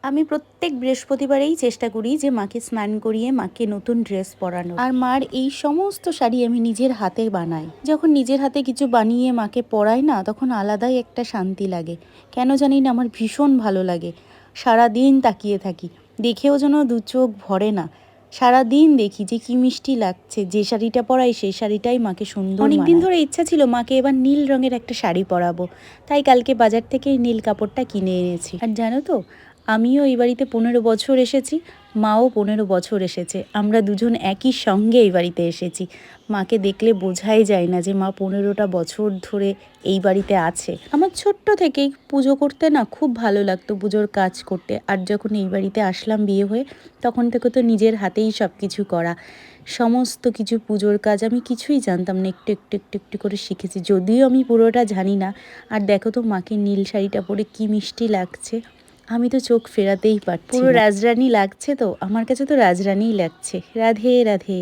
আমি প্রত্যেক বৃহস্পতিবারেই চেষ্টা করি যে মাকে স্নান করিয়ে মাকে নতুন ড্রেস পরানো। আর মার এই সমস্ত শাড়ি আমি নিজের হাতে বানাই। যখন নিজের হাতে কিছু বানিয়ে মাকে পরাই না, তখন আলাদাই একটা শান্তি লাগে। কেন জানি না, আমার ভীষণ ভালো লাগে। সারাদিন তাকিয়ে থাকি, দেখেও যেন দু চোখ ভরে না। সারাদিন দেখি যে কি মিষ্টি লাগছে। যে শাড়িটা পরাই সেই শাড়িটাই মাকে সুন্দর। অনেকদিন ধরে ইচ্ছা ছিল মাকে এবার নীল রঙের একটা শাড়ি পরাবো, তাই কালকে বাজার থেকে এই নীল কাপড়টা কিনে এনেছি। আর জানো তো, আমিও এই বাড়িতে 15 বছর এসেছি, মাও 15 বছর এসেছে। আমরা দুজন একই সঙ্গে এই বাড়িতে এসেছি। মাকে দেখলে বোঝাই যায় না যে মা 15টা বছর ধরে এই বাড়িতে আছে। আমার ছোট্ট থেকেই পুজো করতে না খুব ভালো লাগতো, পুজোর কাজ করতে। আর যখন এই বাড়িতে আসলাম বিয়ে হয়ে, তখন থেকে তো নিজের হাতেই সব কিছু করা। সমস্ত কিছু পুজোর কাজ আমি কিছুই জানতাম না, একটু একটু একটু একটু করে শিখেছি, যদিও আমি পুরোটা জানি না। আর দেখো তো মাকে নীল শাড়িটা পরে কি মিষ্টি লাগছে। আমি তো চোখ ফেরাতেই পারছি না। পুরো রাজরানী লাগছে তো, আমার কাছে তো রাজরানীই লাগছে। রাধে রাধে।